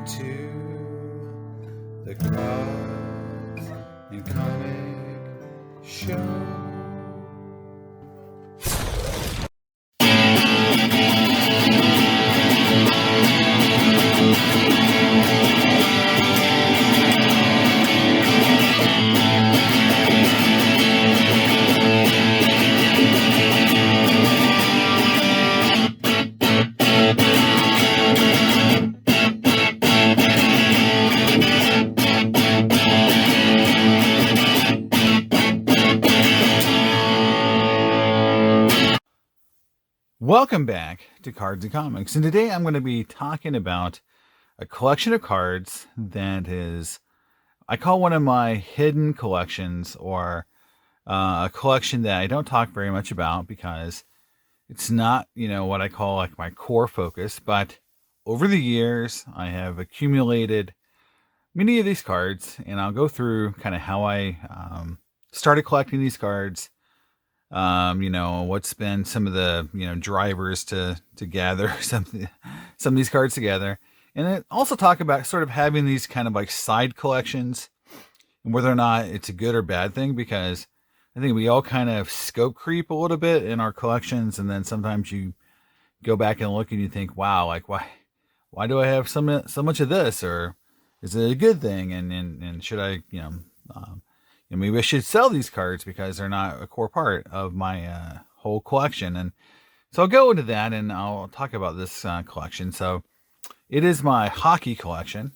to the Cards and Comic Show. Welcome back to Cards and Comics, and today I'm going to be talking about a collection of cards that is, I call one of my hidden collections, or a collection that I don't talk very much about because it's not, what I call like my core focus, but over the years I have accumulated many of these cards, and I'll go through kind of how I started collecting these cards. What's been some of the drivers to gather some of these cards together, and then also talk about sort of having these kind of like side collections and whether or not it's a good or bad thing, because I think we all kind of scope creep a little bit in our collections, and then sometimes you go back and look and you think, wow, like why do I have so much of this, or is it a good thing, and should I maybe I should sell these cards because they're not a core part of my whole collection. And so I'll go into that and I'll talk about this collection. So it is my hockey collection.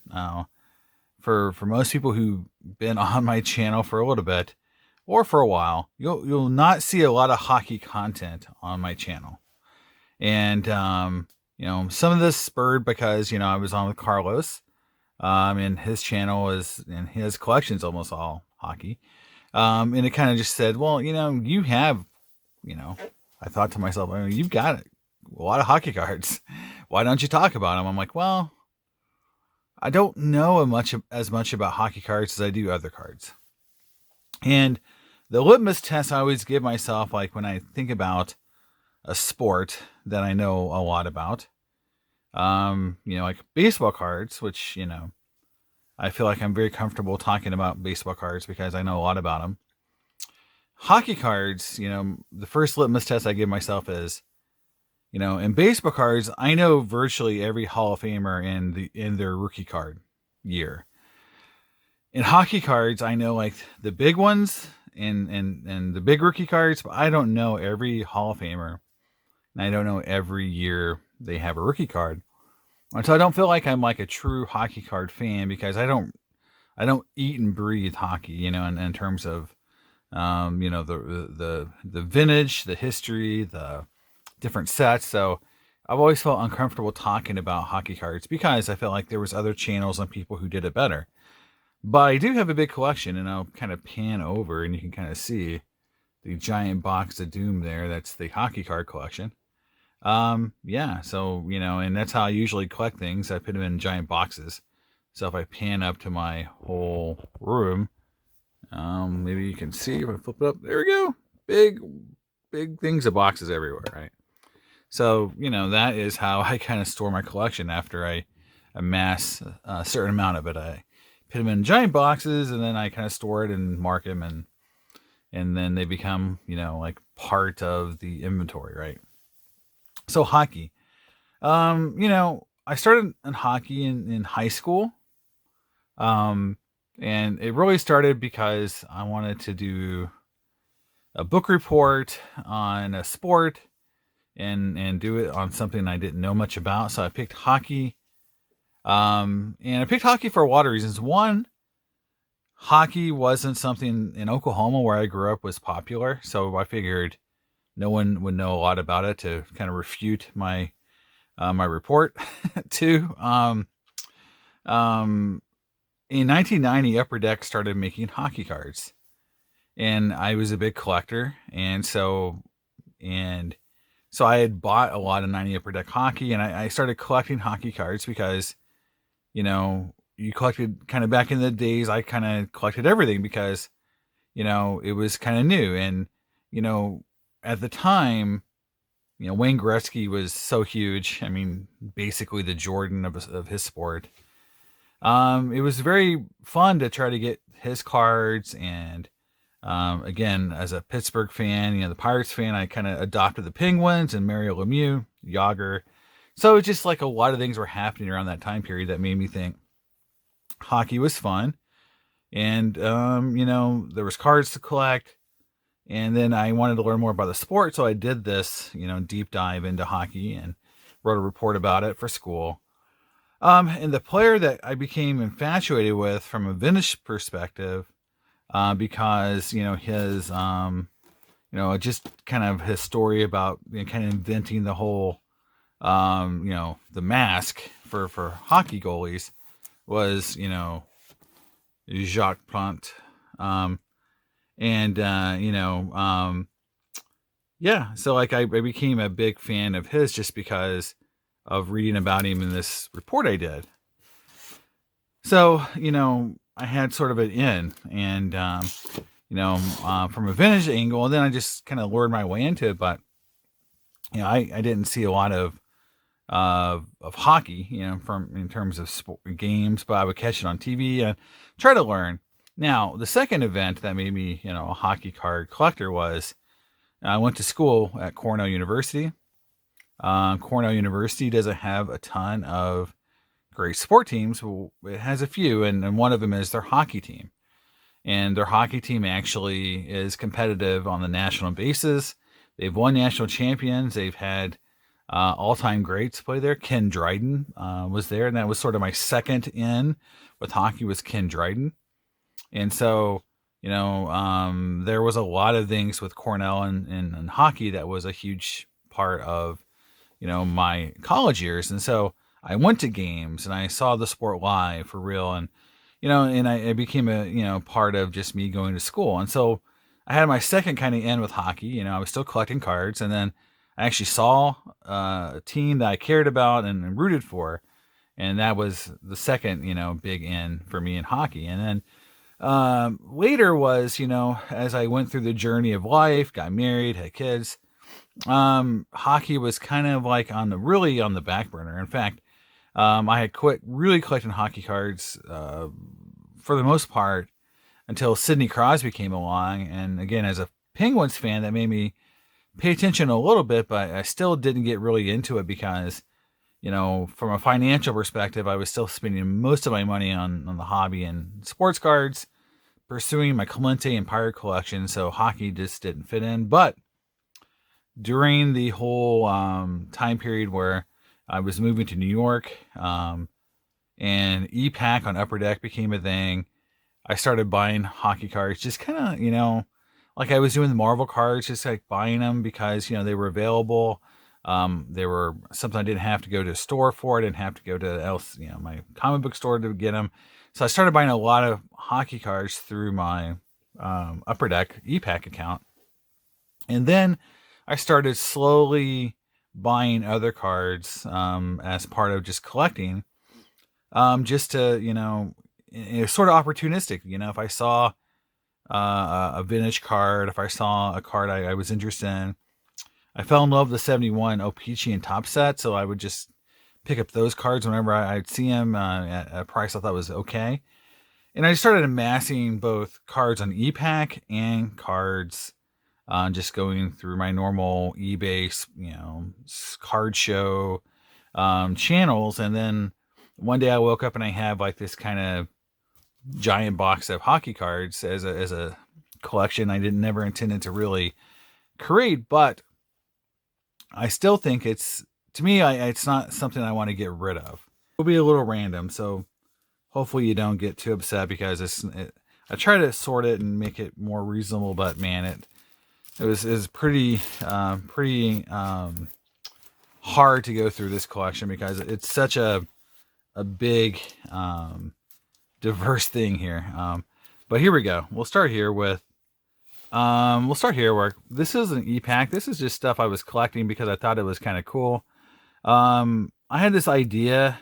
For most people who've been on my channel for a little bit or for a while, you'll not see a lot of hockey content on my channel. And some of this spurred because I was on with Carlos, and his channel and his collection's almost all hockey. And it kind of just said, well, you have, I thought to myself, you've got a lot of hockey cards. Why don't you talk about them? I'm like, well, I don't know as much about hockey cards as I do other cards. And the litmus test I always give myself, like when I think about a sport that I know a lot about, like baseball cards, which, I feel like I'm very comfortable talking about baseball cards because I know a lot about them. Hockey cards, the first litmus test I give myself is, in baseball cards, I know virtually every Hall of Famer in their rookie card year. In hockey cards, I know like the big ones and the big rookie cards, but I don't know every Hall of Famer, and I don't know every year they have a rookie card. So I don't feel like I'm like a true hockey card fan because I don't eat and breathe hockey, in terms of, the vintage, the history, the different sets. So I've always felt uncomfortable talking about hockey cards because I felt like there was other channels and people who did it better. But I do have a big collection, and I'll kind of pan over and you can kind of see the giant box of doom there. That's the hockey card collection. So, and that's how I usually collect things. I put them in giant boxes. So if I pan up to my whole room, maybe you can see if I flip it up, there we go. Big things of boxes everywhere, right? So, that is how I kind of store my collection after I amass a certain amount of it. I put them in giant boxes, and then I kind of store it and mark them, and then they become, like part of the inventory, right? So hockey, I started in hockey in high school. And it really started because I wanted to do a book report on a sport and do it on something I didn't know much about. So I picked hockey. And I picked hockey for a lot of reasons. One, hockey wasn't something in Oklahoma where I grew up was popular. So I figured no one would know a lot about it to kind of refute my report. Two, in 1990, Upper Deck started making hockey cards, and I was a big collector, and so I had bought a lot of 90 Upper Deck hockey, and I started collecting hockey cards because, you collected kind of back in the days. I kind of collected everything because, it was kind of new, and at the time, Wayne Gretzky was so huge. I mean, basically the Jordan of his sport. It was very fun to try to get his cards. And again, as a Pittsburgh fan, the Pirates fan, I kind of adopted the Penguins and Mario Lemieux, Yager. So it's just like a lot of things were happening around that time period that made me think hockey was fun. And there was cards to collect. And then I wanted to learn more about the sport, so I did this, deep dive into hockey and wrote a report about it for school. And the player that I became infatuated with from a vintage perspective, because his just kind of his story about kind of inventing the whole the mask for hockey goalies was Jacques Plante. And yeah, so like I became a big fan of his just because of reading about him in this report I did. So I had sort of an in, and from a vintage angle, and then I just kind of lured my way into it. But I didn't see a lot of hockey, from in terms of games, but I would catch it on TV and try to learn. Now, the second event that made me, a hockey card collector was I went to school at Cornell University. Cornell University doesn't have a ton of great sport teams. Well, it has a few, and one of them is their hockey team. And their hockey team actually is competitive on the national basis. They've won national champions. They've had all-time greats play there. Ken Dryden was there, and that was sort of my second in with hockey was Ken Dryden. And so, there was a lot of things with Cornell and hockey that was a huge part of, my college years. And so I went to games and I saw the sport live for real. And, and I became a, part of just me going to school. And so I had my second kind of end with hockey. I was still collecting cards. And then I actually saw a team that I cared about and rooted for. And that was the second, big end for me in hockey. And then later was, as I went through the journey of life, got married, had kids, hockey was kind of like really on the back burner. In fact, I had quit really collecting hockey cards, for the most part until Sidney Crosby came along. And again, as a Penguins fan, that made me pay attention a little bit, but I still didn't get really into it because, from a financial perspective, I was still spending most of my money on the hobby and sports cards, pursuing my Clemente and Pirate collection. So hockey just didn't fit in. But during the whole time period where I was moving to New York, and E-Pack on Upper Deck became a thing, I started buying hockey cards, just kind of, like I was doing the Marvel cards, just like buying them because, they were available. They were something I didn't have to go to a store for. I didn't have to go to my comic book store to get them. So I started buying a lot of hockey cards through my Upper Deck E-Pack account. And then I started slowly buying other cards as part of just collecting, just to, it was sort of opportunistic. If I saw a vintage card, if I saw a card I was interested in, I fell in love with the 71 O-Pee-Chee and Top Set, so I would just pick up those cards whenever I'd see them at a price I thought was okay. And I started amassing both cards on E-Pack and cards just going through my normal eBay, card show channels. And then one day I woke up and I have like this kind of giant box of hockey cards as a collection I didn't never intended to really create, but I still think it's not something I want to get rid of. It'll be a little random, so hopefully you don't get too upset because I try to sort it and make it more reasonable, but man, it was pretty hard to go through this collection because it's such a big diverse thing here. But here we go. We'll start here where this is an E-Pack. This is just stuff I was collecting because I thought it was kind of cool. I had this idea,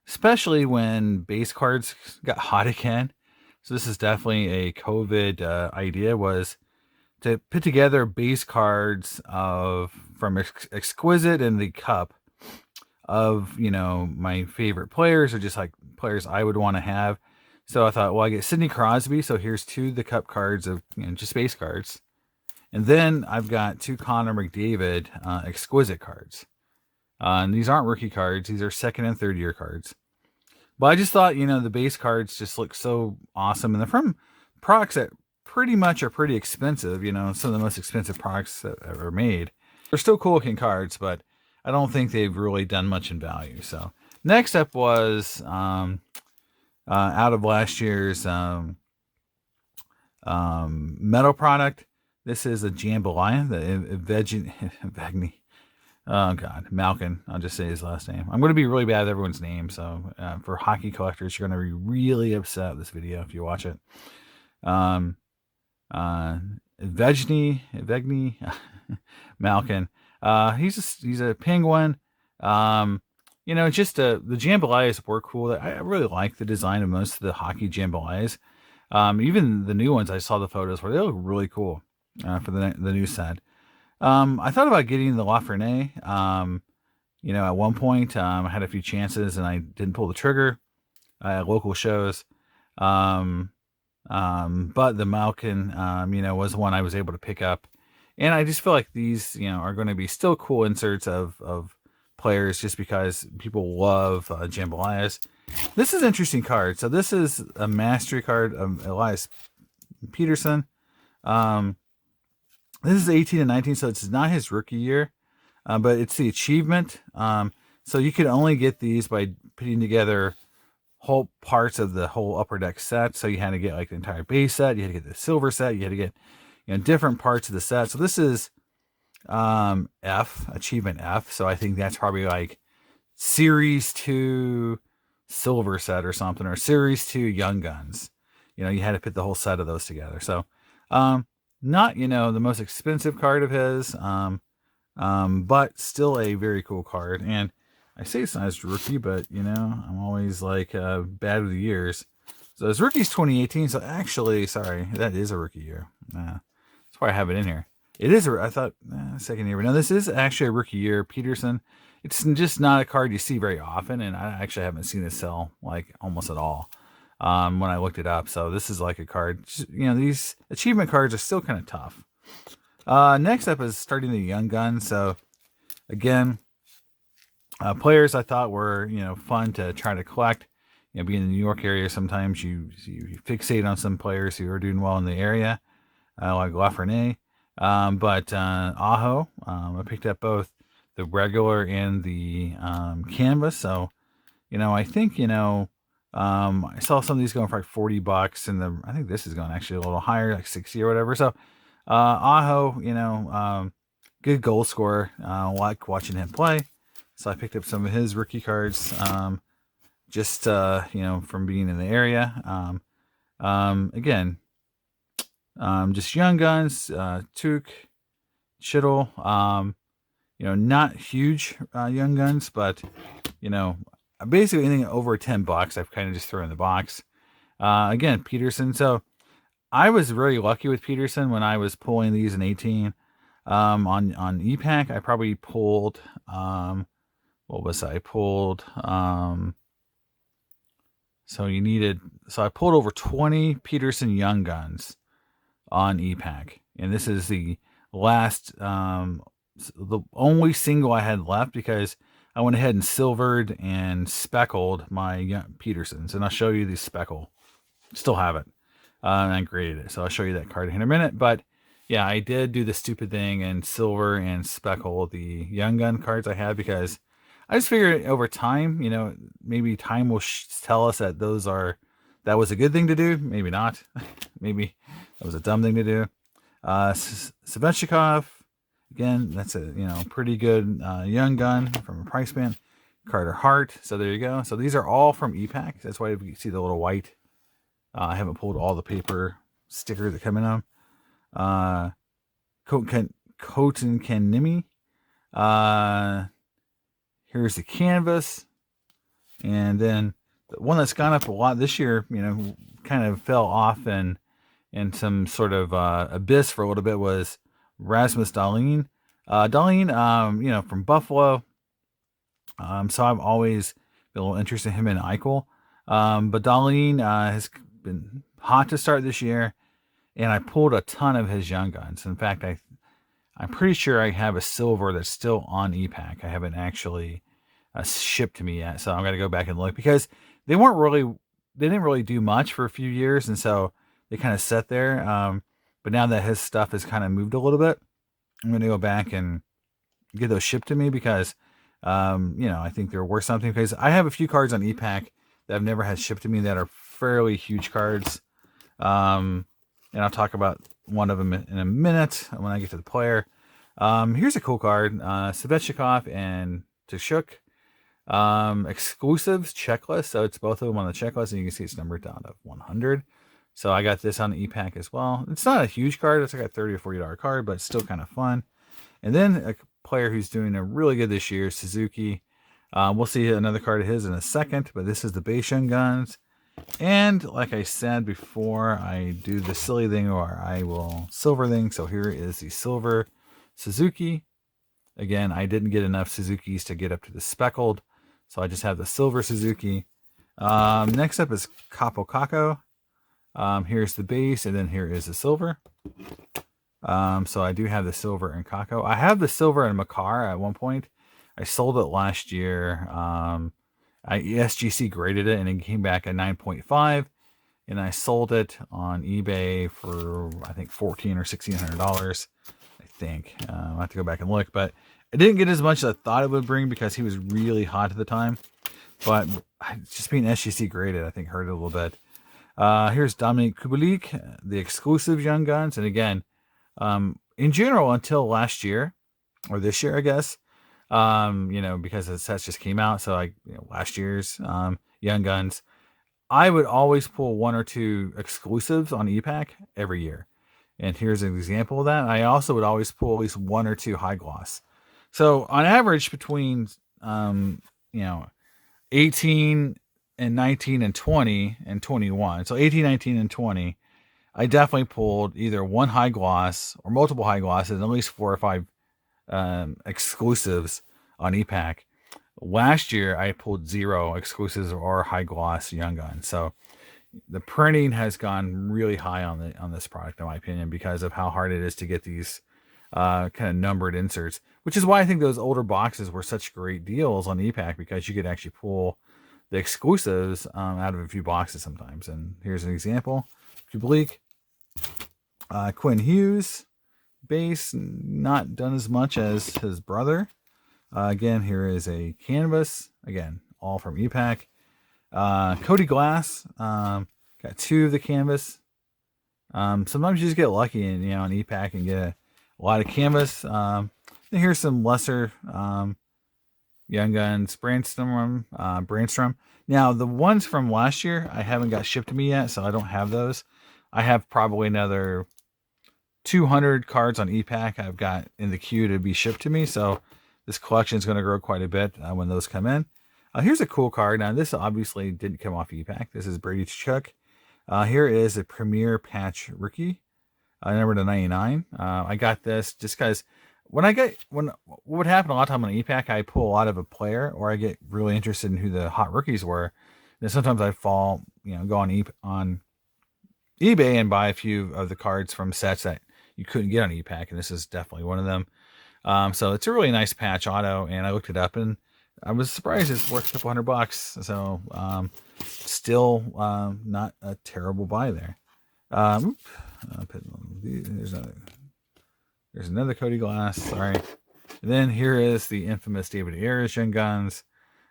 especially when base cards got hot again. So this is definitely a COVID idea, was to put together base cards from Exquisite and the Cup of, my favorite players, or just like players I would want to have. So I thought, well, I get Sidney Crosby. So here's 2 of the Cup cards of, just base cards. And then I've got 2 Connor McDavid exquisite cards. And these aren't rookie cards. These are second and third year cards. But I just thought, the base cards just look so awesome. And they're from products that pretty much are pretty expensive. Some of the most expensive products that ever made. They're still cool looking cards, but I don't think they've really done much in value. So next up was out of last year's metal product. This is a Jambalaya, the Veggie. Oh God, Malkin. I'll just say his last name. I'm going to be really bad at everyone's name, so for hockey collectors, you're going to be really upset with this video if you watch it. Veggie, Malkin. He's a penguin. Just the jambalayas were cool. I really like the design of most of the hockey jambalayas. Even the new ones, I saw the photos where they look really cool for the new set. I thought about getting the Lafreniere. At one point, I had a few chances and I didn't pull the trigger at local shows. But the Malkin, was the one I was able to pick up. And I just feel like these, are going to be still cool inserts of players just because people love jambalayas. This is an interesting card. So this is a mastery card of Elias Pettersson. This is 18 and 19, so it's not his rookie year, but it's the achievement. So you could only get these by putting together whole parts of the whole Upper Deck set. So you had to get like the entire base set, you had to get the silver set, you had to get different parts of the set. So this is F, achievement F. So I think that's probably like Series 2 silver set or something, or Series 2 Young Guns. You had to put the whole set of those together. So not the most expensive card of his, but still a very cool card. And I say it's not his rookie, but I'm always like bad with the years. So his rookie's 2018. So actually, sorry, that is a rookie year. That's why I have it in here. It is. I thought second year, but no, this is actually a rookie year. Pettersson. It's just not a card you see very often, and I actually haven't seen it sell like almost at all when I looked it up. So this is like a card. These achievement cards are still kind of tough. Next up is starting the Young Guns. So again, players I thought were fun to try to collect. Being in the New York area, sometimes you fixate on some players who are doing well in the area, like Lafreniere. But Aho, I picked up both the regular and the canvas. So, I think, I saw some of these going for like $40, and I think this is going actually a little higher, like 60 or whatever. So, Aho, good goal scorer. Like watching him play. So I picked up some of his rookie cards, just, from being in the area. Again, just Young Guns, Tuch, Chittle, not huge Young Guns, but basically anything over $10 I've kind of just thrown in the box. Again, Pettersson. So I was very lucky with Pettersson when I was pulling these in 18. On e-Pack, I probably pulled what was I pulled? So I pulled over 20 Pettersson Young Guns on e-Pack, and this is the last, the only single I had left, because I went ahead and silvered and speckled my Petterssons, and I'll show you the speckle. Still have it, and I graded it, so I'll show you that card in a minute. But yeah, I did do the stupid thing and silver and speckle the Young Gun cards I had, because I just figured over time, maybe time will tell us that that was a good thing to do. Maybe not. Maybe that was a dumb thing to do. Svechnikov, again, that's a pretty good Young Gun from a price band. Carter Hart. So there you go. So these are all from e-Pack. That's why you see the little white. I haven't pulled all the paper stickers that come in them. Kotkaniemi. Here's the canvas, and then the one that's gone up a lot this year, kind of fell off in some sort of abyss for a little bit, was Rasmus Dahlin. Dahlin, from Buffalo. So I've always been a little interested in him and Eichel. But Dahlin has been hot to start this year, and I pulled a ton of his young guns. In fact, I'm pretty sure I have a silver that's still on EPAC. I haven't actually shipped to me yet, so I'm gonna go back and look because they weren't really they didn't really do much for a few years, and so they kind of sat there. But now that his stuff has kind of moved a little bit, I'm gonna go back and get those shipped to me because I think they're worth something because I have a few cards on EPAC that I've never had shipped to me that are fairly huge cards. And I'll talk about one of them in a minute when I get to the player. Here's a cool card, Svechnikov and Tkachuk. Exclusives checklist, so it's both of them on the checklist, and you can see it's numbered down to 100. So I got this on the EPAC as well. It's not a huge card; it's like a $30 or $40 card, but it's still kind of fun. And then a player who's doing a really good this year, Suzuki. We'll see another card of his in a second, but this is the base young guns. And like I said before, I do the silly thing or I will silver thing. So here is the silver Suzuki. Again, I didn't get enough Suzukis to get up to the speckled, so I just have the silver Suzuki. Next up is Capo Caco. Here's the base, and then here is the silver. So I do have the silver and Caco. I have the silver and Makar at one point. I sold it last year. I SGC graded it and it came back at 9.5, and I sold it on eBay for I think $1,400 or $1,600. I think I'll have to go back and look, but I didn't get as much as I thought it would bring because he was really hot at the time. But just being SGC graded, I think hurt it a little bit. Here's Dominik Kubalik, the exclusive young guns, and again, in general, until last year or this year, I guess. Because the sets just came out. So last year's Young Guns, I would always pull one or two exclusives on EPAC every year. And here's an example of that. I also would always pull at least one or two high gloss. So on average between 18 and 19 and 20 and 21. So 18, 19, and 20, I definitely pulled either one high gloss or multiple high glosses and at least 4 or 5 exclusives on EPAC. Last year I pulled 0 exclusives or high gloss young guns. So the printing has gone really high on this product, in my opinion, because of how hard it is to get these kind of numbered inserts, which is why I think those older boxes were such great deals on EPAC, because you could actually pull the exclusives out of a few boxes sometimes. And here's an example. Kubalik, Quinn Hughes, base, not done as much as his brother. Again, here is a canvas. Again, all from EPAC. Cody Glass, got 2 of the canvas. Sometimes you just get lucky and on EPAC and get a lot of canvas. And here's some lesser Young Guns Brandstrom. Now the ones from last year I haven't got shipped to me yet, so I don't have those. I have probably another 200 cards on EPAC I've got in the queue to be shipped to me, so this collection is going to grow quite a bit when those come in. Here's a cool card. Now this obviously didn't come off EPAC. This is Brady Tkachuk. Here is a Premier Patch Rookie, number to 99. I got this just because what would happen a lot of time on EPAC, I pull a lot of a player, or I get really interested in who the hot rookies were. And sometimes I go on eBay and buy a few of the cards from sets that you couldn't get on EPAC, and this is definitely one of them. So it's a really nice patch auto, and I looked it up and I was surprised it's worth a couple $100. So still not a terrible buy there. There's another Cody Glass. Sorry. And then here is the infamous David Ayres Young Guns.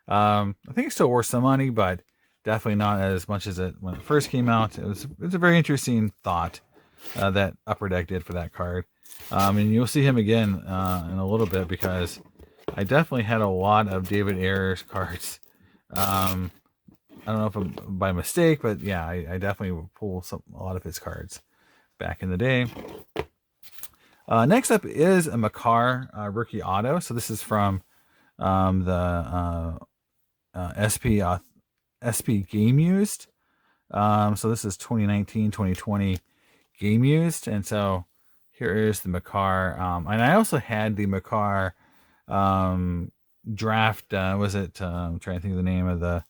I think it's still worth some money, but definitely not as much as it when it first came out. It was a very interesting thought that Upper Deck did for that card. And you'll see him again in a little bit, because I definitely had a lot of David Ayres cards. I don't know if I'm by mistake, but yeah, I definitely would pull a lot of his cards back in the day. Next up is a Makar rookie auto. So this is from the SP Game Used. So this is 2019-2020 Game Used, and so here is the Makar. And I also had the Makar draft. Was it? I'm trying to think of the name of the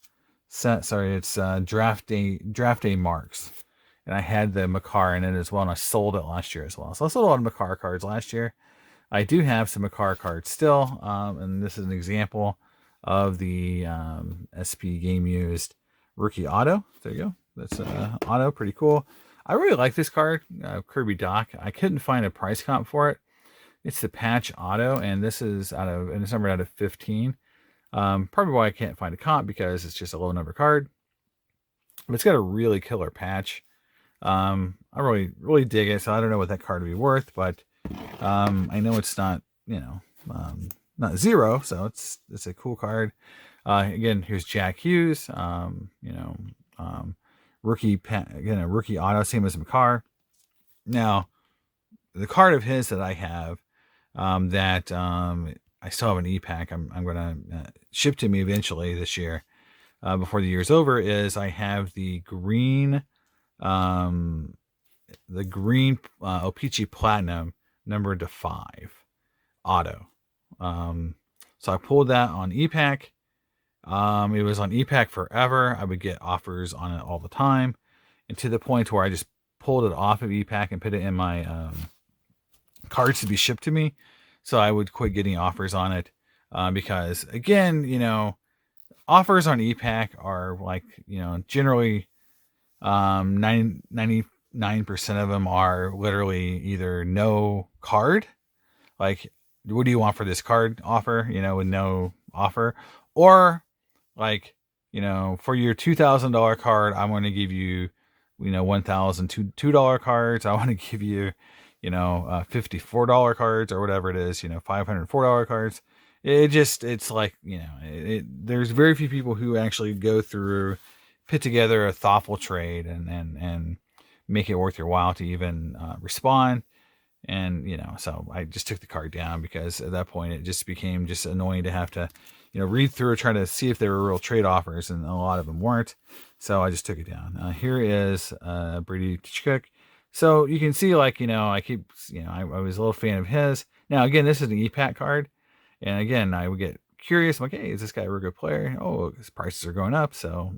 set. Sorry, it's draft day marks. And I had the Makar in it as well, and I sold it last year as well. So I sold a lot of Makar cards last year. I do have some Makar cards still, and this is an example of the SP Game Used Rookie Auto. There you go. That's auto, pretty cool. I really like this card, Kirby Doc. I couldn't find a price comp for it. It's the Patch Auto, and this is it's numbered out of 15. Probably why I can't find a comp, because it's just a low number card. But it's got a really killer patch. I really dig it, so I don't know what that card would be worth, but I know it's not, not zero, so it's a cool card. Again, here's Jack Hughes, rookie rookie auto, same as Makar. Now, the card of his that I have, that I still have an e-pack, I'm going to ship to me eventually this year, before the year's over, is I have the green O-Pee-Chee Platinum numbered to 5 auto. So I pulled that on e-pack. It was on e-pack forever. I would get offers on it all the time, and to the point where I just pulled it off of e-pack and put it in my cards to be shipped to me. So I would quit getting offers on it, because again, offers on e-pack are like, generally 99% of them are literally either no card, like, what do you want for this card offer, with no offer, or like, for your $2,000 card, I want to give you, $1,002 cards. I want to give you, $54 cards, or whatever it is, $504 cards. It's like, there's very few people who actually go through, put together a thoughtful trade and make it worth your while to even respond. And, so I just took the card down, because at that point it just became just annoying to have to, read through, try to see if there were real trade offers, and a lot of them weren't. So I just took it down. Here is Brady Tkachuk. So you can see, like, I keep, I was a little fan of his. Now, again, this is an e-pack card. And again, I would get curious. I'm like, hey, is this guy a real good player? Oh, his prices are going up. So,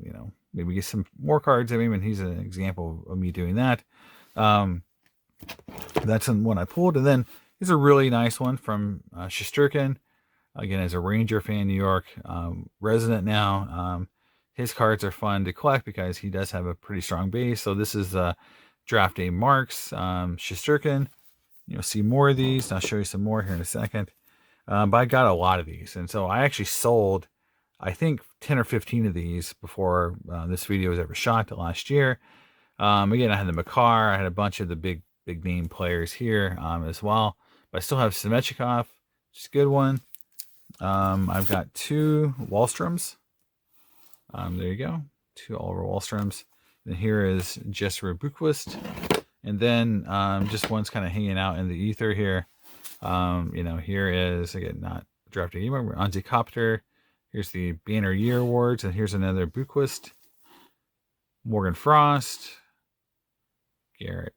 maybe get some more cards of him. And he's an example of me doing that. That's one I pulled. And then here's a really nice one from Shesterkin. Again, as a Ranger fan, New York resident now. His cards are fun to collect because he does have a pretty strong base. So this is Draft Day Marks, Shesterkin. You'll see more of these. I'll show you some more here in a second. But I got a lot of these. And so I actually sold, I think, 10 or 15 of these before this video was ever shot last year. Again, I had the Makar. I had a bunch of the big name players here as well. But I still have Semechikov, which is a good one. I've got 2 Wallstroms. There you go. 2 Oliver Wallstroms. And here is Jesper Buchwist. And then just one's kind of hanging out in the ether here. Here is, again, not drafting anymore, Anze Kopitar. Here's the Banner Year Awards. And here's another Buchwist. Morgan Frost. Barrett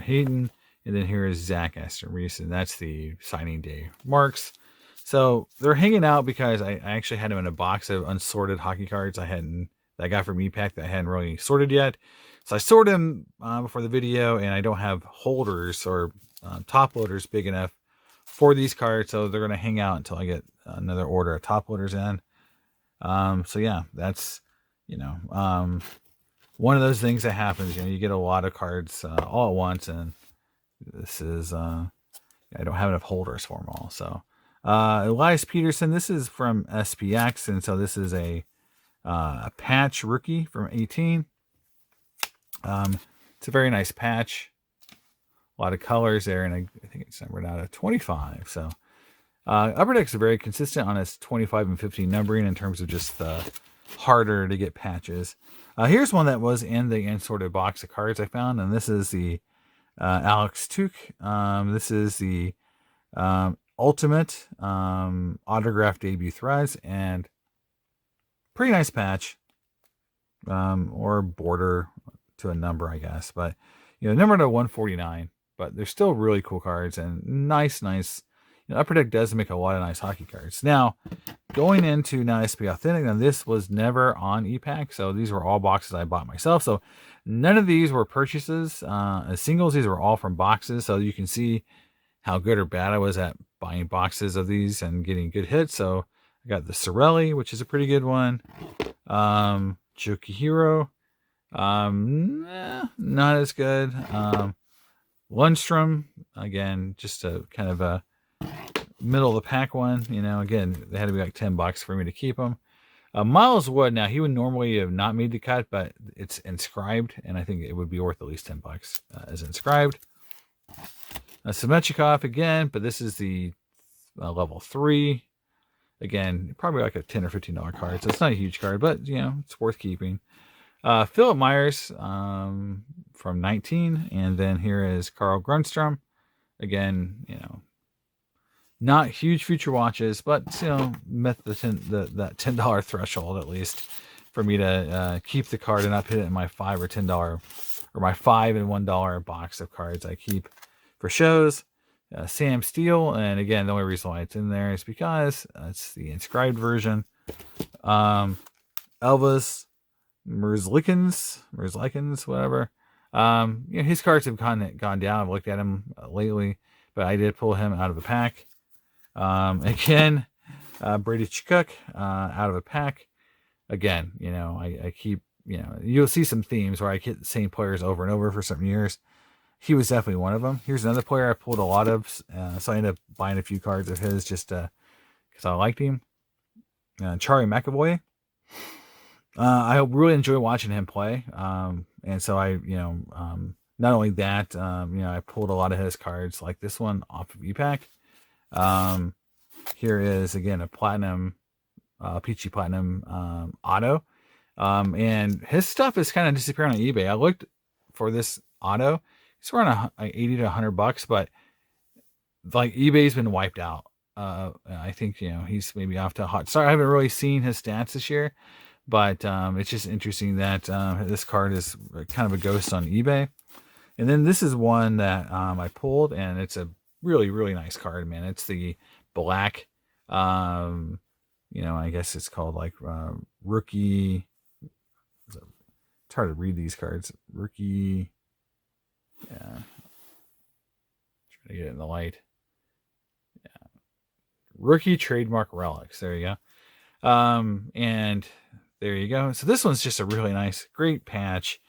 Hayton. And then here is Zach Aston Reese. And that's the signing day marks. So they're hanging out because I actually had them in a box of unsorted hockey cards that I got from e-pack that I hadn't really sorted yet. So I sorted them before the video, and I don't have holders or top loaders big enough for these cards, so they're going to hang out until I get another order of top loaders in. So yeah, that's, one of those things that happens. You get a lot of cards all at once, and this is, I don't have enough holders for them all. So Elias Peterson, this is from SPX, and so this is a patch rookie from 18. It's a very nice patch. A lot of colors there, and I think it's numbered out of 25. So Upper Deck is very consistent on its 25 and 15 numbering in terms of just the harder to get patches. Here's one that was in the unsorted box of cards I found, and this is the Alex Tuch. This is the Ultimate Autograph Debut Threads, and pretty nice patch, or border to a number, I guess. But, number to 149. But they're still really cool cards, and nice, Upper Deck does make a lot of nice hockey cards. Now, going into now SP Authentic, now this was never on ePack, so these were all boxes I bought myself. So none of these were purchases as singles. These were all from boxes, so you can see how good or bad I was at buying boxes of these and getting good hits. So I got the Sorelli, which is a pretty good one. Jokihiro, not as good. Lundstrom, again, just a kind of a middle of the pack one. Again, they had to be like $10 for me to keep them. Miles Wood, now he would normally have not made the cut, but it's inscribed, and I think it would be worth at least $10 as inscribed. Semechikov again, but this is the level 3. Again, probably like a $10 or $15 card, so it's not a huge card, but it's worth keeping. Philip Myers from 19, and then here is Carl Grundstrom. Again, not huge future watches, but met that $10 threshold at least for me to keep the card and not put it in my $5 or $10 or my $5 and $1 box of cards I keep for shows. Sam Steele, and again, the only reason why it's in there is because it's the inscribed version. Elvis Merzlikins, whatever. His cards have gone down. I've looked at him lately, but I did pull him out of a pack. Again, Brady Chukuk out of a pack. Again, I keep, you'll see some themes where I get the same players over and over for some years. He was definitely one of them. Here's another player I pulled a lot of, so I ended up buying a few cards of his just because I liked him. Charlie McAvoy. I really enjoy watching him play, and so I, not only that, I pulled a lot of his cards, like this one off of ePack. Here is again a platinum, Peachy Platinum auto, and his stuff is kind of disappearing on eBay. I looked for this auto. It's around $80 to $100, but like eBay's been wiped out. I think he's maybe off to a hot start. I haven't really seen his stats this year, but it's just interesting that this card is kind of a ghost on eBay. And then this is one that I pulled, and it's a really, really nice card, man. It's the black, I guess it's called like rookie. It's hard to read these cards. Rookie. Yeah. Trying to get it in the light. Yeah. Rookie trademark relics. There you go. And there you go. So this one's just a really nice, great patch,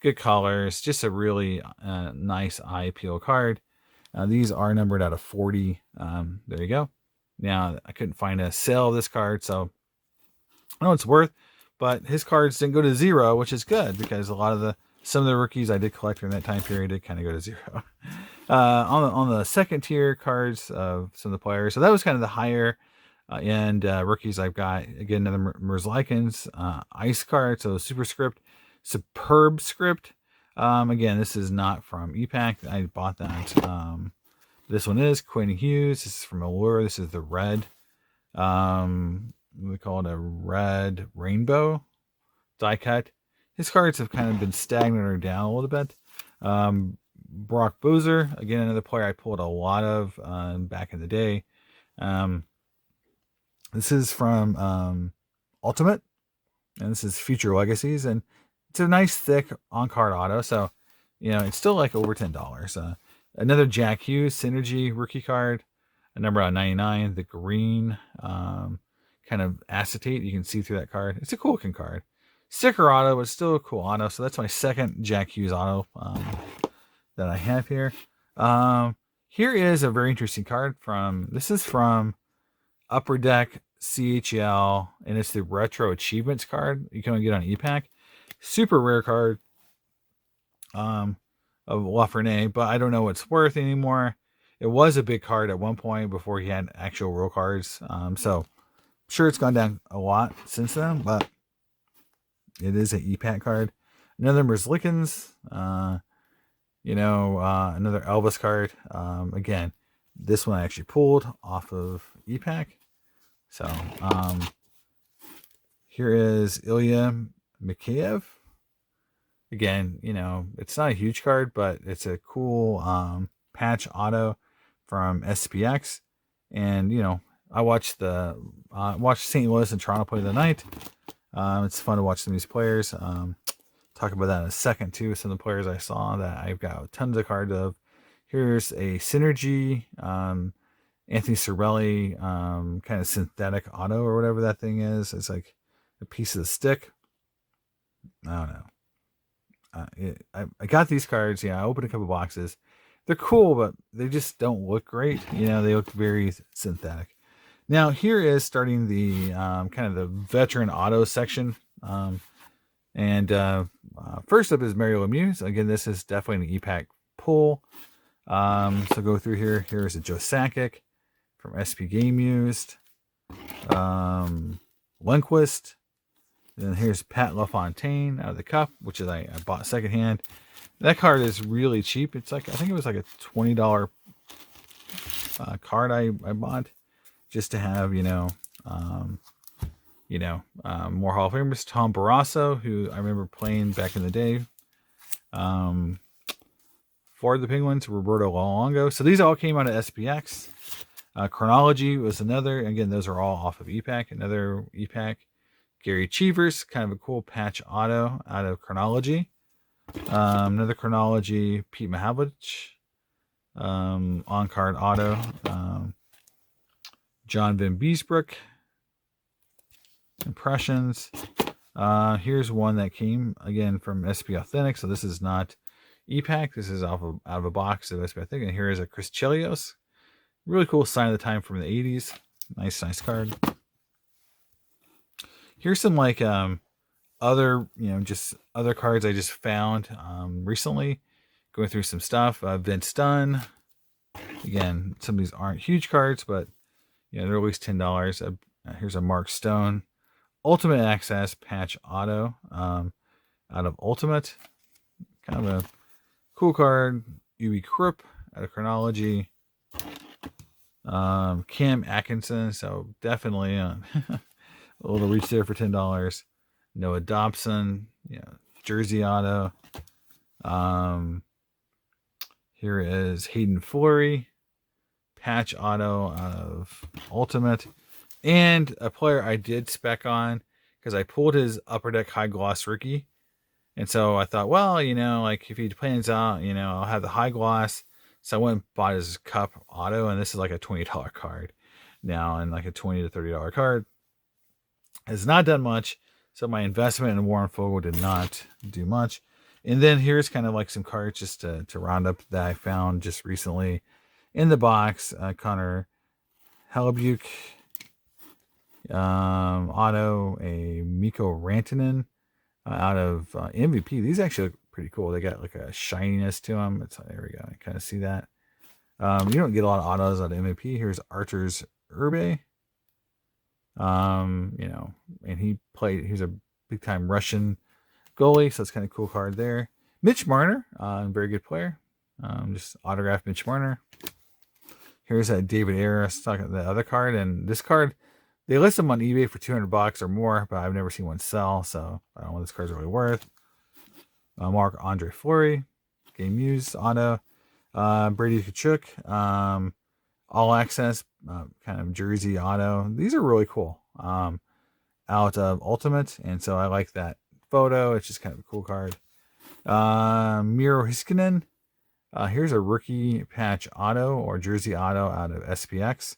good colors, just a really nice eye appeal card. These are numbered out of 40. There you go. Now, I couldn't find a sale of this card, so I know it's worth, but his cards didn't go to 0, which is good because some of the rookies I did collect during that time period did kind of go to 0. On the second tier cards of some of the players, so that was kind of the higher end rookies I've got. Again, another Merzlikins ice card, so superb script. Again, this is not from ePack. I bought that. This one is Quinn Hughes. This is from Allure. This is the red. We call it a red rainbow die cut. His cards have kind of been stagnant or down a little bit. Brock Boozer, again, another player I pulled a lot of back in the day. This is from Ultimate, and this is Future Legacies, and it's a nice thick on-card auto, so it's still like over $10. Another Jack Hughes Synergy rookie card, a number on 99, the green kind of acetate. You can see through that card. It's a cool looking card. Sticker auto, but still a cool auto. So that's my second Jack Hughes auto that I have here. Here is a very interesting card this is from Upper Deck CHL, and it's the Retro Achievements card you can only get on ePack. Super rare card of Lafreniere, but I don't know what it's worth anymore. It was a big card at one point before he had actual real cards. So I'm sure it's gone down a lot since then, but it is an ePack card. Another Merzlikins, another Elvis card. Again, this one I actually pulled off of ePack. So here is Ilya Mikheyev. Again, it's not a huge card, but it's a cool patch auto from SPX. And I watched St. Louis and Toronto play the night. It's fun to watch some of these players. Talk about that in a second too. Some of the players I saw that I've got tons of cards of. Here's a Synergy, Anthony Cirelli, kind of synthetic auto or whatever that thing is. It's like a piece of the stick. I don't know. I got these cards. I opened a couple boxes. They're cool, but they just don't look great. They look very synthetic. Now here is starting the kind of the veteran auto section. And first up is Mario Lemieux. Again, this is definitely an e-pack pull. So go through here. Here's a Joe Sakic from SP Game Used. Lundqvist. Then here's Pat LaFontaine out of the cup, which is I bought secondhand. That card is really cheap. It's like, I think it was like a $20 card I bought just to have, more Hall of Famers. Tom Barrasso, who I remember playing back in the day for the Penguins. Roberto Luongo. So these all came out of SPX. Chronology was another. Again, those are all off of e-pack. Another e-pack. Gary Cheevers, kind of a cool patch auto out of Chronology. Another Chronology, Pete Mahavlich, on-card auto. John Van Beesbrook, Impressions. Here's one that came, again, from SP Authentic. So this is not e-pack. This is out of a box of SP Authentic. And here is a Chris Chelios. Really cool sign of the time from the 80s. Nice card. Here's some like other just other cards I just found recently, going through some stuff. Vince Dunn, again, some of these aren't huge cards, but they're at least $10. Here's a Mark Stone Ultimate Access patch auto out of Ultimate, kind of a cool card. Uwe Krupp out of Chronology. Cam Atkinson, so definitely a little reach there for $10. Noah Dobson, jersey auto. Here is Hayden Fleury, patch auto of Ultimate, and a player I did spec on because I pulled his Upper Deck High Gloss rookie, and so I thought, well, like if he plans out, I'll have the High Gloss. So I went and bought his Cup auto, and this is like a $20 card now, and like a $20 to $30 card. Has not done much. So my investment in Warren Fogle did not do much. And then here's kind of like some cards just to round up that I found just recently in the box. Connor Hellebuyck, auto, a Mikko Rantanen out of MVP. These actually look pretty cool. They got like a shininess to them. There we go. I kind of see that. You don't get a lot of autos out of MVP. Here's Arturs Urbe. And he's a big time Russian goalie, so it's kind of cool card there. Mitch Marner, very good player. Just autographed Mitch Marner. Here's a David Ayres, talking the other card, and this card, they list them on eBay for $200 or more, but I've never seen one sell, so I don't know what this card's really worth. Marc-Andre Fleury, Game Used auto. Brady Tkachuk, all access, kind of jersey auto. These are really cool. Out of Ultimate, and so I like that photo. It's just kind of a cool card. Miro Heiskanen. Here's a rookie patch auto or jersey auto out of SPX.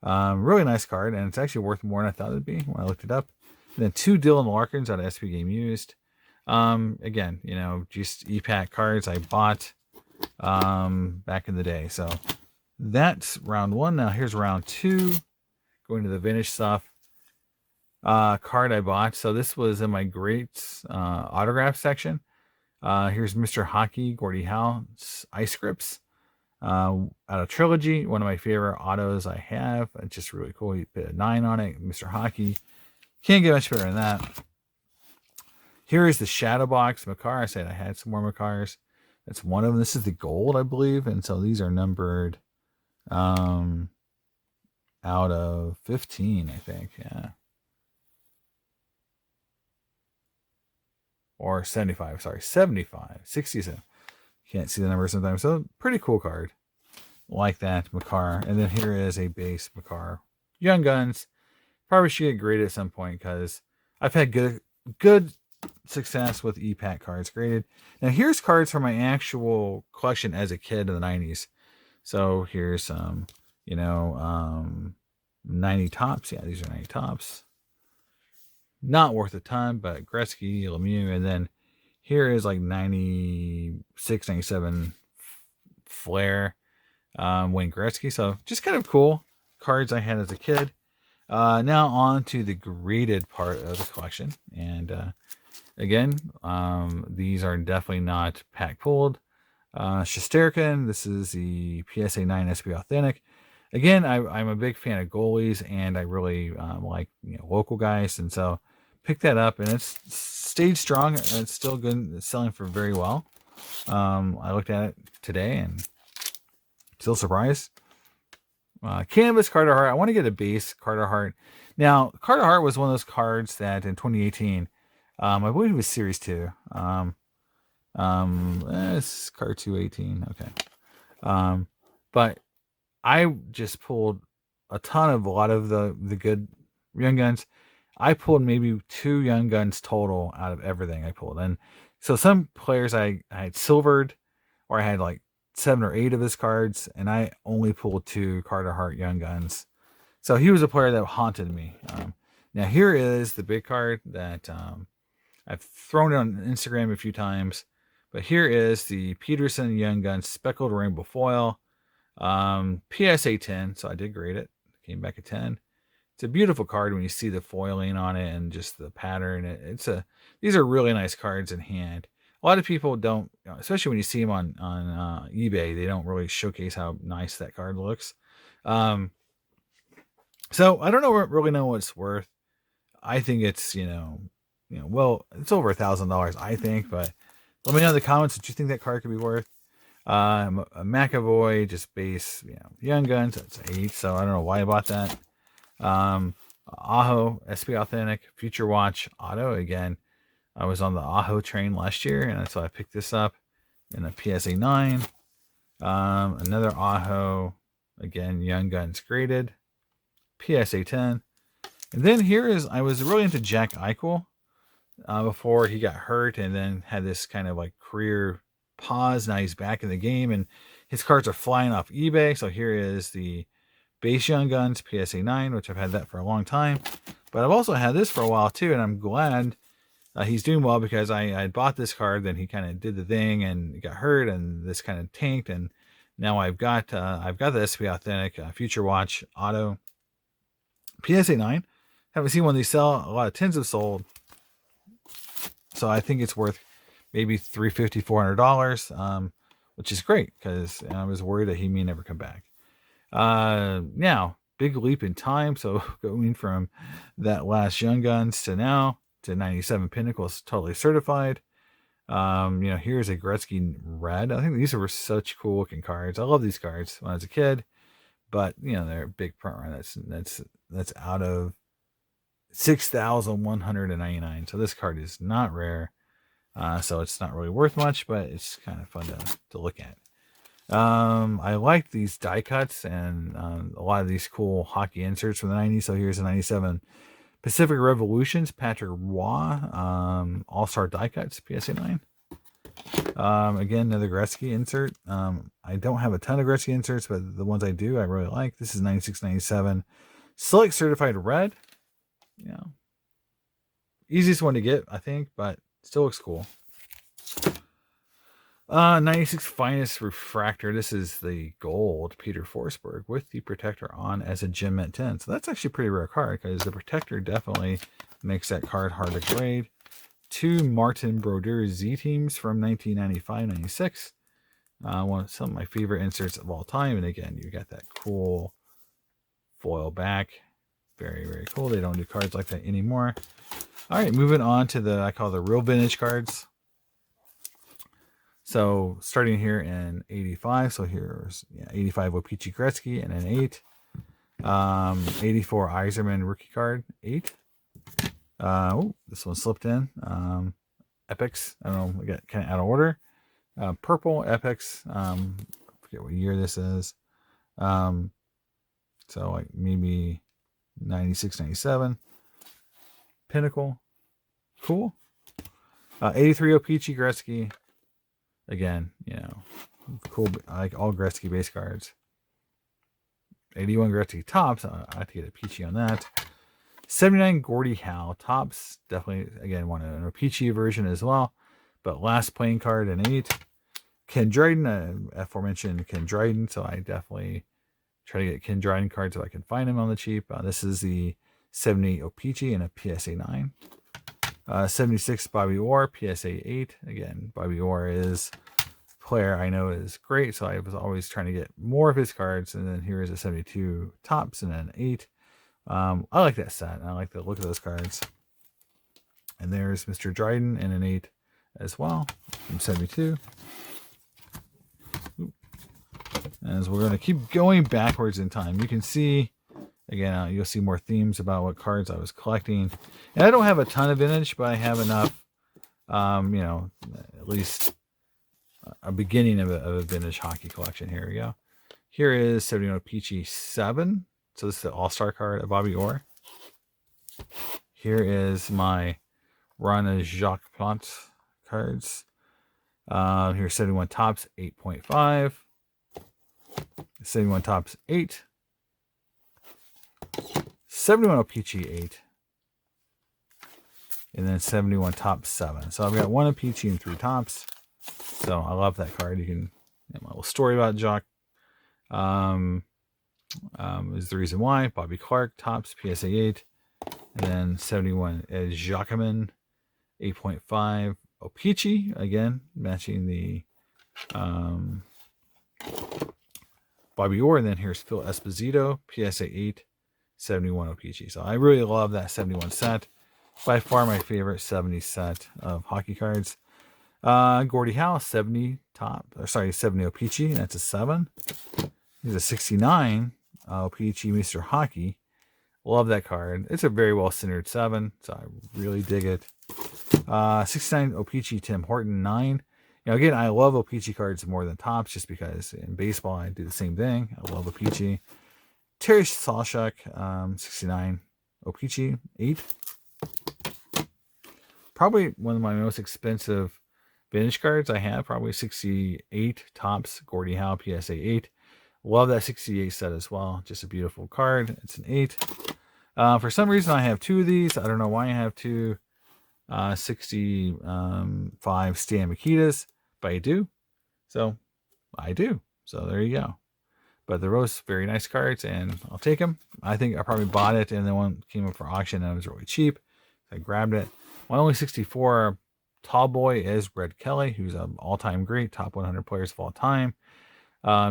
Really nice card, and it's actually worth more than I thought it'd be when I looked it up. And then 2 Dylan Larkins out of SP Game Used. Again, just e-pack cards I bought back in the day. So that's round 1. Now here's round 2. Going to the vintage stuff. Card I bought. So this was in my greats autograph section. Here's Mr. Hockey, Gordie Howe, Ice Grips. Out of Trilogy, one of my favorite autos I have. It's just really cool. You put a 9 on it. Mr. Hockey. Can't get much better than that. Here is the Shadow Box Makar. I said I had some more Makars. That's one of them. This is the gold, I believe. And so these are numbered out of 15, I think. Yeah. Or 75. Sorry, 75. 67. Can't see the number sometimes. So pretty cool card. like that Makar. And then here is a base Makar Young Guns. Probably should get graded at some point because I've had good success with E-Pack cards graded. Now here's cards from my actual collection as a kid in the 90s. So here's some, 90 tops. Yeah, these are 90 tops. Not worth a ton, but Gretzky, Lemieux, and then here is like 96, 97 Flair, Wayne Gretzky. So just kind of cool cards I had as a kid. Now on to the graded part of the collection. And again, these are definitely not pack pulled. Shesterkin, this is the PSA 9 SB Authentic. Again, I'm a big fan of goalies, and I really like local guys, and so picked that up, and it's stayed strong. It's still good. It's selling for very well. I looked at it today, and still surprised. Canvas Carter Hart. I want to get a base Carter Hart. Now, Carter Hart was one of those cards that in 2018, I believe it was Series 2. It's card 218. Okay. But I just pulled a lot of the good Young Guns. I pulled maybe 2 Young Guns total out of everything I pulled. And so some players I had silvered, or I had like 7 or 8 of his cards, and I only pulled 2 Carter Hart Young Guns. So he was a player that haunted me. Now here is the big card that I've thrown it on Instagram a few times, but here is the Peterson Young Guns Speckled Rainbow Foil, PSA 10. So I did grade it. Came back at 10. It's a beautiful card when you see the foiling on it and just the pattern. These are really nice cards in hand. A lot of people don't, especially when you see them on eBay, they don't really showcase how nice that card looks. So I don't really know what it's worth. I think it's, well, it's over $1,000, I think, but let me know in the comments what you think that card could be worth. A McAvoy, just base, Young Guns, that's 8, so I don't know why I bought that. Aho, SB Authentic, Future Watch, Auto. Again, I was on the Aho train last year, and so I picked this up in a PSA 9. Another Aho, again, Young Guns graded, PSA 10. And then I was really into Jack Eichel before he got hurt and then had this kind of like career pause. Now he's back in the game, and his cards are flying off eBay. So here is the base Young Guns PSA 9, which I've had that for a long time. But I've also had this for a while too, and I'm glad he's doing well because I bought this card, then he kind of did the thing and got hurt, and this kind of tanked, and now I've got the SP Authentic Future Watch Auto PSA 9. Haven't seen one of these sell. A lot of tins have sold, so I think it's worth maybe $350, $400, which is great because I was worried that he may never come back. Now, big leap in time. So going from that last Young Guns to now to 97 Pinnacles totally certified. Here's a Gretzky Red. I think these were such cool looking cards. I love these cards when I was a kid, but they're a big front run. That's out of 6,199. So this card is not rare. So it's not really worth much, but it's kind of fun to look at. I like these die cuts and a lot of these cool hockey inserts from the 90s. So here's a 97 Pacific Revolutions Patrick Roy All-Star die cuts, PSA 9. Again, another Gretzky insert. I don't have a ton of Gretzky inserts, but the ones I do, I really like. This is 96-97 Select Certified Red. Easiest one to get, I think, but still looks cool. 96 Finest Refractor. This is the gold Peter Forsberg with the protector on as a Gem Mint 10. So that's actually a pretty rare card because the protector definitely makes that card hard to grade. 2 Martin Brodeur Z teams from 1995-96. Some of my favorite inserts of all time. And again, you got that cool foil back. Very, very cool. They don't do cards like that anymore. All right, moving on to I call the real vintage cards. So starting here in 85. So here's 85 Wojciech Gretzky and an 8. 84 Yzerman rookie card, 8. This one slipped in. Epics. I don't know. We got kind of out of order. Purple Epics. Forget what year this is. So like maybe 96, 97. Pinnacle. Cool. 83 O-Pee-Chee Gretzky. Again, cool. I like all Gretzky base cards. 81 Gretzky Topps. I have to get a Peachy on that. 79 Gordie Howe Topps. Definitely, again, want an O-Pee-Chee version as well. But last playing card, an 8. Ken Dryden, aforementioned Ken Dryden. So I definitely try to get Ken Dryden cards if I can find them on the cheap. This is the 78 O-Pee-Chee and a PSA 9. 76 Bobby Orr, PSA 8. Again, Bobby Orr is a player I know is great, so I was always trying to get more of his cards. And then here is a 72 Topps and an 8. I like that set. I like the look of those cards. And there's Mr. Dryden and an 8 as well from 72. As we're going to keep going backwards in time, you can see, again, you'll see more themes about what cards I was collecting. And I don't have a ton of vintage, but I have enough, at least a beginning of a vintage hockey collection. Here we go. Here is 71 O-Pee-Chee 7. So this is the All-Star card of Bobby Orr. Here is my Run Jacques Plante cards. Here's 71 Topps 8.5. 71 Topps 8. 71 O-Pee-Chee 8. And then 71 Topps 7. So I've got 1 O-Pee-Chee and 3 Topps. So I love that card. You can, my little story about Jock is the reason why. Bobby Clark Topps PSA 8. And then 71 Ed Jacquemin 8.5 O-Pee-Chee, again matching the Bobby Orr. And then here's Phil Esposito PSA 8 71 O-Pee-Chee. So I really love that 71 set. By far my favorite 70 set of hockey cards. Gordie Howe 70 70 O-Pee-Chee. That's a 7. Here's a 69 O-Pee-Chee Mr. Hockey. Love that card. It's a very well centered 7, so I really dig it. 69 O-Pee-Chee Tim Horton 9. Again, I love O-Pee-Chee cards more than Topps just because in baseball I do the same thing. I love O-Pee-Chee. Terry Sawchuk 69 O-Pee-Chee 8. Probably one of my most expensive vintage cards I have. Probably 68 Topps Gordie Howe PSA 8. Love that 68 set as well. Just a beautiful card. It's an 8. For some reason, I have 2 of these. I don't know why I have 2 65 Stan Mikitas, but I do. So I do. So there you go. But they're both very nice cards, and I'll take them. I think I probably bought it, and then one came up for auction, and it was really cheap. So I grabbed it. My only 64 tall boy is Red Kelly, who's an all-time great, top 100 players of all time.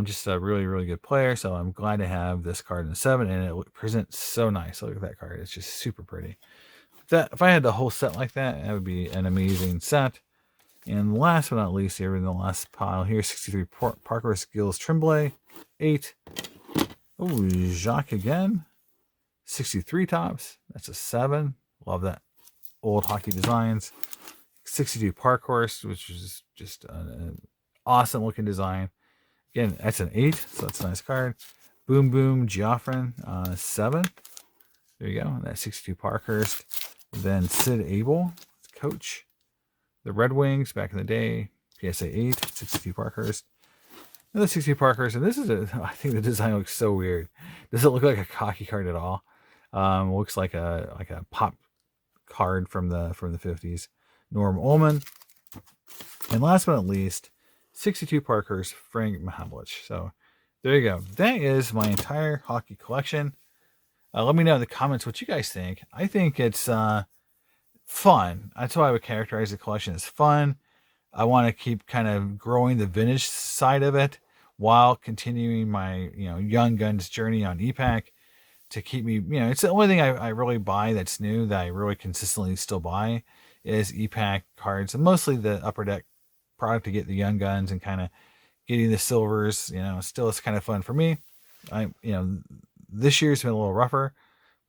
Just a really, really good player. So I'm glad to have this card in the 7, and it presents so nice. Look at that card. It's just super pretty. If I had the whole set like that, that would be an amazing set. And last but not least, here in the last pile here, 63 Parkhurst Gilles Tremblay, 8. Oh, Jacques again. 63 Topps. That's a 7. Love that old hockey designs. 62 Parkhurst, which is just an awesome looking design. Again, that's an 8, so that's a nice card. Boom Boom Geoffrin 7. There you go. That's 62 Parkhurst. Then Sid Abel, coach. The Red Wings back in the day. PSA 8, 62 Parkhurst. Another 62 Parkhurst. And this is I think the design looks so weird. Doesn't look like a hockey card at all. Looks like a pop card from the 50s. Norm Ullman. And last but not least, 62 Parkhurst Frank Mahavlich. So there you go. That is my entire hockey collection. Let me know in the comments what you guys think. I think it's fun. That's why I would characterize the collection as fun. I want to keep kind of growing the vintage side of it while continuing my Young Guns journey on ePack to keep me, it's the only thing I really buy that's new that I really consistently still buy is ePack cards, and mostly the Upper Deck product to get the Young Guns and kind of getting the silvers. Still it's kind of fun for me. This year's been a little rougher.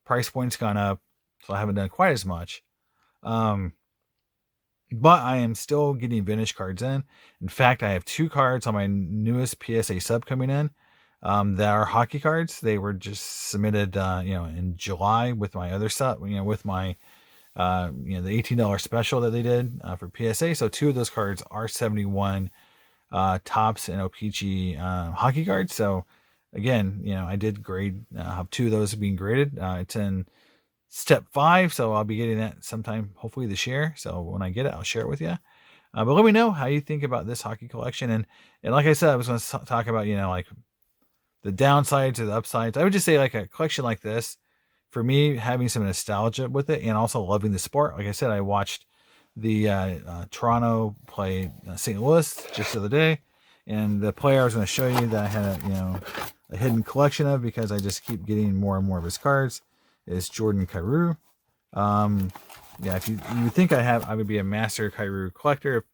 Price point's gone up, so I haven't done quite as much. But I am still getting vintage cards in. In fact, I have 2 cards on my newest PSA sub coming in. that are hockey cards. They were just submitted, in July with my other stuff, with my, the $18 special that they did for PSA. So 2 of those cards are 71 Topps and O-Pee-Chee hockey cards. So again, I did grade, have 2 of those being graded. It's in step 5, so I'll be getting that sometime, hopefully this year. So when I get it, I'll share it with you. But let me know how you think about this hockey collection. And like I said, I was going to talk about, like the downsides or the upsides. I would just say like a collection like this, for me, having some nostalgia with it and also loving the sport. Like I said, I watched the Toronto play St. Louis just the other day, and the player I was going to show you that I had a hidden collection of, because I just keep getting more and more of his cards, is Jordan Kyrou. If you would think I would be a master Kyrou collector.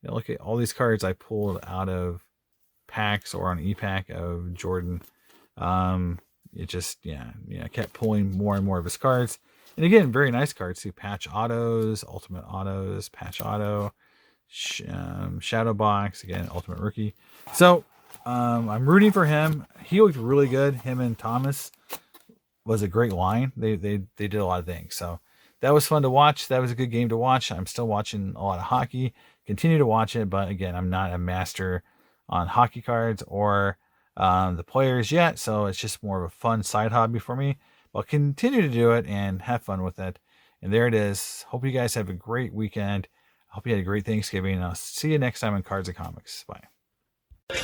Look at all these cards I pulled out of packs or on e-pack of Jordan. It just, I kept pulling more and more of his cards. And again, very nice cards too. Patch autos, ultimate autos, patch auto, shadow box, again, ultimate rookie. So I'm rooting for him. He looked really good. Him and Thomas was a great line. They did a lot of things. So that was fun to watch. That was a good game to watch. I'm still watching a lot of hockey. Continue to watch it, but again, I'm not a master on hockey cards or the players yet, so it's just more of a fun side hobby for me. I'll continue to do it and have fun with it. And there it is. Hope you guys have a great weekend. I hope you had a great Thanksgiving, and I'll see you next time on Cards and Comics. Bye.